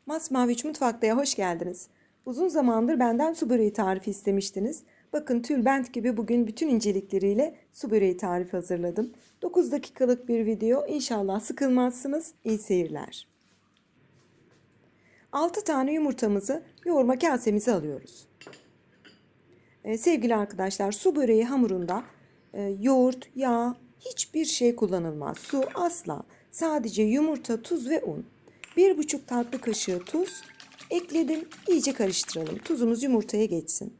Masmavi 3 Mutfakta'ya hoş geldiniz. Uzun zamandır benden su böreği tarifi istemiştiniz. Bakın tülbent gibi bugün bütün incelikleriyle su böreği tarifi hazırladım. 9 dakikalık bir video. İnşallah sıkılmazsınız. İyi seyirler. 6 tane yumurtamızı yoğurma kasemize alıyoruz. Sevgili arkadaşlar, su böreği hamurunda yoğurt, yağ, hiçbir şey kullanılmaz. Su asla. Sadece yumurta, tuz ve un. 1,5 tatlı kaşığı tuz ekledim. İyice karıştıralım. Tuzumuz yumurtaya geçsin.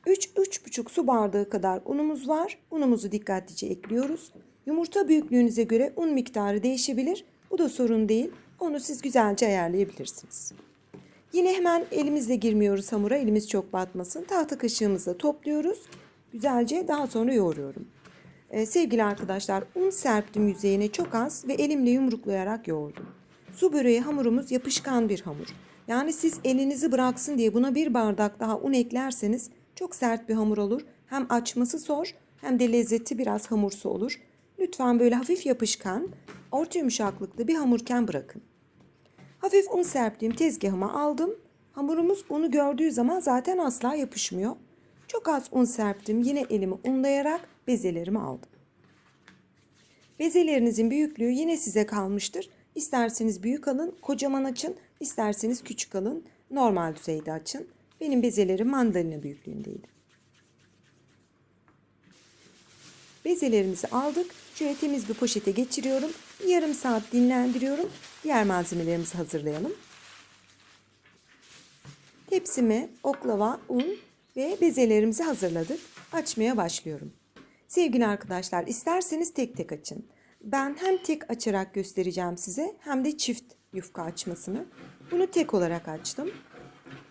3-3,5 su bardağı kadar unumuz var. Unumuzu dikkatlice ekliyoruz. Yumurta büyüklüğünüze göre un miktarı değişebilir. Bu da sorun değil. Onu siz güzelce ayarlayabilirsiniz. Yine hemen elimizle girmiyoruz hamura. Elimiz çok batmasın. Tahta kaşığımızla topluyoruz. Güzelce daha sonra yoğuruyorum. Sevgili arkadaşlar, un serptim yüzeyine çok az ve elimle yumruklayarak yoğurdum. Su böreği hamurumuz yapışkan bir hamur. Yani siz elinizi bıraksın diye buna bir bardak daha un eklerseniz çok sert bir hamur olur. Hem açması zor hem de lezzeti biraz hamursu olur. Lütfen böyle hafif yapışkan, orta yumuşaklıkta bir hamurken bırakın. Hafif un serptiğim tezgahıma aldım. Hamurumuz unu gördüğü zaman zaten asla yapışmıyor. Çok az un serptim. Yine elimi unlayarak bezelerimi aldım. Bezelerinizin büyüklüğü yine size kalmıştır. İsterseniz büyük alın, kocaman açın, isterseniz küçük alın, normal düzeyde açın. Benim bezelerim mandalina büyüklüğündeydi. Bezelerimizi aldık. Şöyle temiz bir poşete geçiriyorum. Yarım saat dinlendiriyorum. Diğer malzemelerimizi hazırlayalım. Tepsime oklava, un ve bezelerimizi hazırladık. Açmaya başlıyorum. Sevgili arkadaşlar, isterseniz tek tek açın. Ben hem tek açarak göstereceğim size hem de çift yufka açmasını. Bunu tek olarak açtım.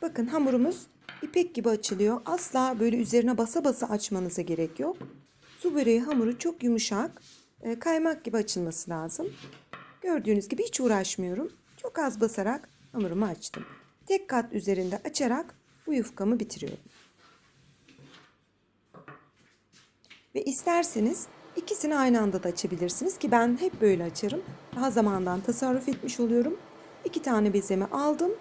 Bakın hamurumuz ipek gibi açılıyor. Asla böyle üzerine basa basa açmanıza gerek yok. Su böreği hamuru çok yumuşak, kaymak gibi açılması lazım. Gördüğünüz gibi hiç uğraşmıyorum. Çok az basarak hamurumu açtım. Tek kat üzerinde açarak bu yufkamı bitiriyorum. Ve isterseniz ikisini aynı anda da açabilirsiniz ki ben hep böyle açarım. Daha zamandan tasarruf etmiş oluyorum. 2 tane bezemi aldım.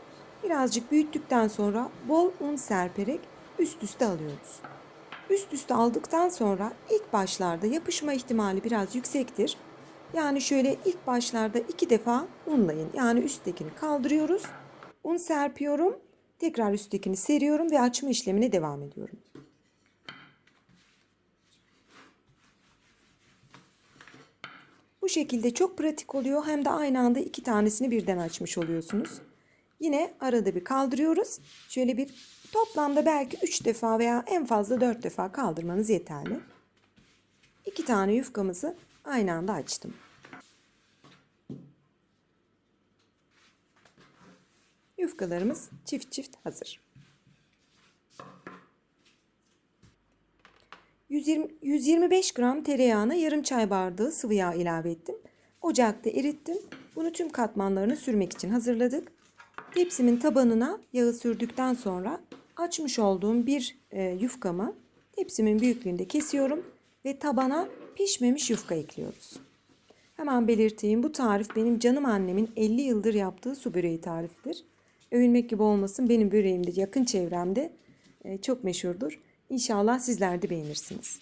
Birazcık büyüttükten sonra bol un serperek üst üste alıyoruz. Üst üste aldıktan sonra ilk başlarda yapışma ihtimali biraz yüksektir. Yani şöyle ilk başlarda 2 defa unlayın. Yani üsttekini kaldırıyoruz. Un serpiyorum. Tekrar üsttekini seriyorum ve açma işlemine devam ediyorum. Bu şekilde çok pratik oluyor. Hem de aynı anda 2 tanesini birden açmış oluyorsunuz. Yine arada bir kaldırıyoruz. Şöyle bir toplamda belki 3 defa veya en fazla 4 defa kaldırmanız yeterli. 2 tane yufkamızı aynı anda açtım. Yufkalarımız çift çift hazır. 125 gram tereyağına yarım çay bardağı sıvı yağ ilave ettim. Ocakta erittim. Bunu tüm katmanlarını sürmek için hazırladık. Tepsimin tabanına yağı sürdükten sonra açmış olduğum bir yufkamı tepsimin büyüklüğünde kesiyorum ve tabana pişmemiş yufka ekliyoruz. Hemen belirteyim, bu tarif benim canım annemin 50 yıldır yaptığı su böreği tarifidir. Övünmek gibi olmasın, benim böreğim de yakın çevremde çok meşhurdur. İnşallah sizler de beğenirsiniz.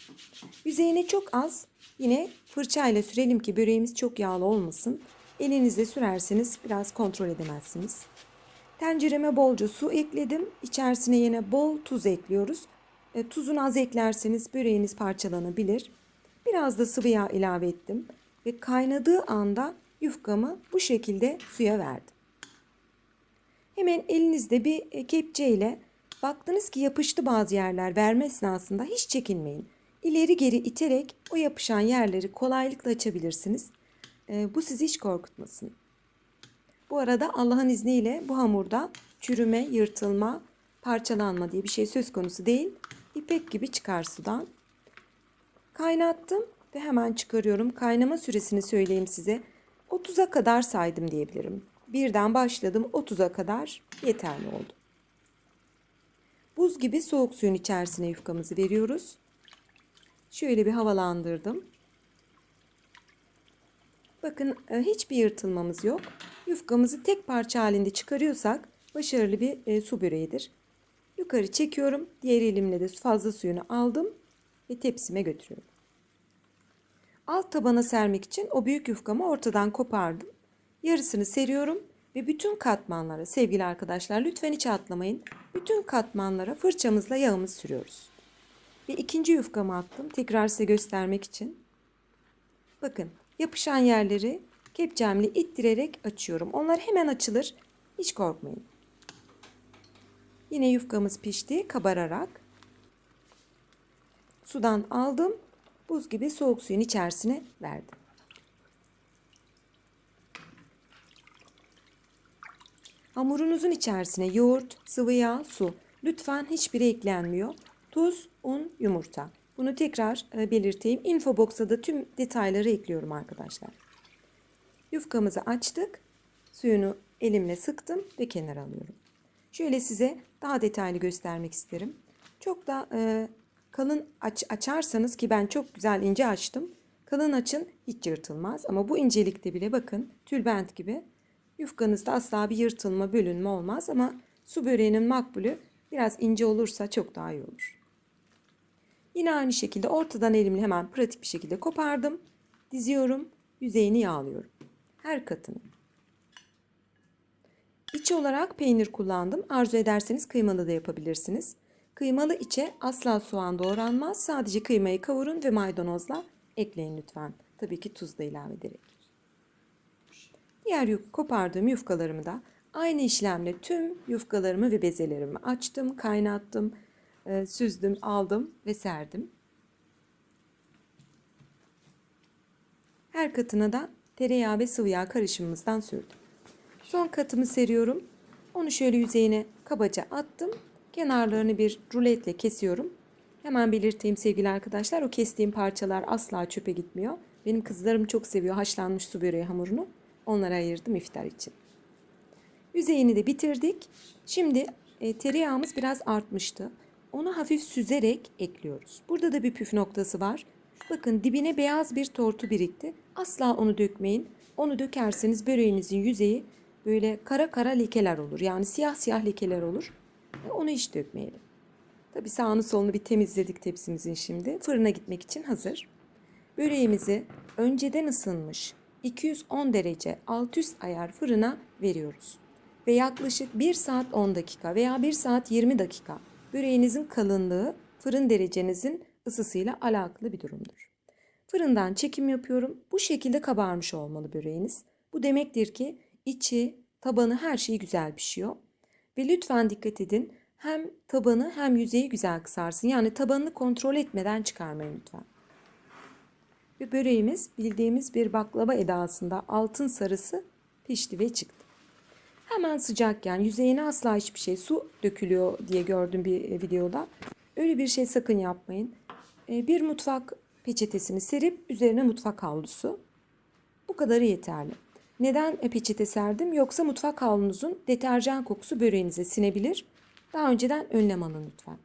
Yüzeyine çok az yine fırçayla sürelim ki böreğimiz çok yağlı olmasın. Elinizle sürerseniz biraz kontrol edemezsiniz. Tencereme bolca su ekledim. İçerisine yine bol tuz ekliyoruz. Tuzunu az eklerseniz böreğiniz parçalanabilir. Biraz da sıvı yağ ilave ettim. Ve kaynadığı anda yufkamı bu şekilde suya verdim. Hemen elinizde bir kepçeyle baktınız ki yapıştı bazı yerler, verme esnasında hiç çekinmeyin. İleri geri iterek o yapışan yerleri kolaylıkla açabilirsiniz. Bu sizi hiç korkutmasın. Bu arada Allah'ın izniyle bu hamurda çürüme, yırtılma, parçalanma diye bir şey söz konusu değil. İpek gibi çıkar sudan. Kaynattım ve hemen çıkarıyorum. Kaynama süresini söyleyeyim size. 30'a kadar saydım diyebilirim. Birden başladım, 30'a kadar yeterli oldu. Buz gibi soğuk suyun içerisine yufkamızı veriyoruz. Şöyle bir havalandırdım. Bakın hiçbir yırtılmamız yok. Yufkamızı tek parça halinde çıkarıyorsak başarılı bir su böreğidir. Yukarı çekiyorum. Diğer elimle de fazla suyunu aldım ve tepsime götürüyorum. Alt tabana sermek için o büyük yufkamı ortadan kopardım. Yarısını seriyorum ve bütün katmanlara, sevgili arkadaşlar, lütfen hiç atlamayın. Bütün katmanlara fırçamızla yağımızı sürüyoruz. Ve ikinci yufkamı attım. Tekrar size göstermek için. Bakın, yapışan yerleri kepçemle ittirerek açıyorum. Onlar hemen açılır. Hiç korkmayın. Yine yufkamız pişti kabararak. Sudan aldım. Buz gibi soğuk suyun içerisine verdim. Hamurunuzun içerisine yoğurt, sıvı yağ, su. Lütfen hiçbiri eklenmiyor. Tuz, un, yumurta. Bunu tekrar belirteyim. Infobox'a da tüm detayları ekliyorum arkadaşlar. Yufkamızı açtık. Suyunu elimle sıktım ve kenara alıyorum. Şöyle size daha detaylı göstermek isterim. Çok da kalın açarsanız, ki ben çok güzel ince açtım. Kalın açın, hiç yırtılmaz. Ama bu incelikte bile bakın, tülbent gibi. Yufkanızda asla bir yırtılma, bölünme olmaz. Ama su böreğinin makbulü biraz ince olursa çok daha iyi olur. Yine aynı şekilde ortadan elimle hemen pratik bir şekilde kopardım. Diziyorum, yüzeyini yağlıyorum. Her katını. İç olarak peynir kullandım. Arzu ederseniz kıymalı da yapabilirsiniz. Kıymalı içe asla soğan doğranmaz. Sadece kıymayı kavurun ve maydanozla ekleyin lütfen. Tabii ki tuz da ilave ederek. Diğer kopardığım yufkalarımı da aynı işlemle tüm yufkalarımı ve bezelerimi açtım, kaynattım, süzdüm, aldım ve serdim. Her katına da tereyağı ve sıvı yağ karışımımızdan sürdüm. Son katımı seriyorum. Onu şöyle yüzeyine kabaca attım. Kenarlarını bir ruletle kesiyorum. Hemen belirteyim sevgili arkadaşlar, o kestiğim parçalar asla çöpe gitmiyor. Benim kızlarım çok seviyor haşlanmış su böreği hamurunu. Onlara ayırdım iftar için. Yüzeyini de bitirdik. Şimdi tereyağımız biraz artmıştı. Onu hafif süzerek ekliyoruz. Burada da bir püf noktası var. Bakın, dibine beyaz bir tortu birikti. Asla onu dökmeyin. Onu dökerseniz böreğinizin yüzeyi böyle kara kara lekeler olur. Yani siyah siyah lekeler olur. Onu hiç dökmeyelim. Tabii sağını solunu bir temizledik tepsimizin şimdi. Fırına gitmek için hazır. Böreğimizi önceden ısınmış 210 derece alt üst ayar fırına veriyoruz. Ve yaklaşık 1 saat 10 dakika veya 1 saat 20 dakika böreğinizin kalınlığı fırın derecenizin ısısıyla alakalı bir durumdur. Fırından çekim yapıyorum. Bu şekilde kabarmış olmalı böreğiniz. Bu demektir ki içi, tabanı, her şeyi güzel pişiyor. Ve lütfen dikkat edin. Hem tabanı hem yüzeyi güzel kısarsın. Yani tabanını kontrol etmeden çıkarmayın lütfen. Ve böreğimiz bildiğimiz bir baklava edasında altın sarısı pişti ve çıktı. Hemen sıcakken yüzeyine asla hiçbir şey, su dökülüyor diye gördüm bir videoda. Öyle bir şey sakın yapmayın. Bir mutfak peçetesini serip üzerine mutfak havlusu. Bu kadarı yeterli. Neden peçete serdim? Yoksa mutfak havlunuzun deterjan kokusu böreğinize sinebilir. Daha önceden önlem alın lütfen.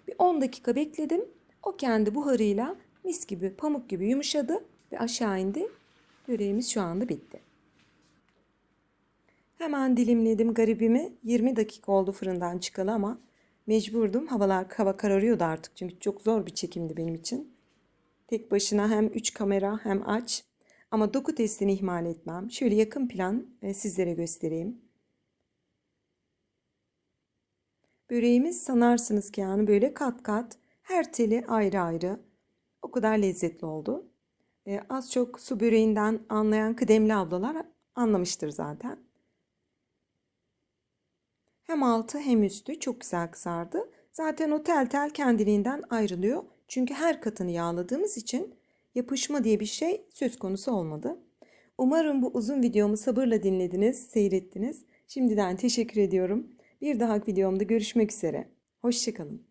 Bir 10 dakika bekledim. O kendi buharıyla mis gibi, pamuk gibi yumuşadı ve aşağı indi. Böreğimiz şu anda bitti. Hemen dilimledim garibimi. 20 dakika oldu fırından çıkalı ama mecburdum. Hava kararıyordu artık çünkü çok zor bir çekimdi benim için. Tek başına hem 3 kamera hem aç. Ama doku testini ihmal etmem. Şöyle yakın plan sizlere göstereyim. Böreğimiz sanarsınız ki yani böyle kat kat, her teli ayrı ayrı. O kadar lezzetli oldu. Az çok su böreğinden anlayan kıdemli ablalar anlamıştır zaten. Hem altı hem üstü çok güzel kızardı. Zaten o tel tel kendiliğinden ayrılıyor. Çünkü her katını yağladığımız için yapışma diye bir şey söz konusu olmadı. Umarım bu uzun videomu sabırla dinlediniz, seyrettiniz. Şimdiden teşekkür ediyorum. Bir dahaki videomda görüşmek üzere. Hoşça kalın.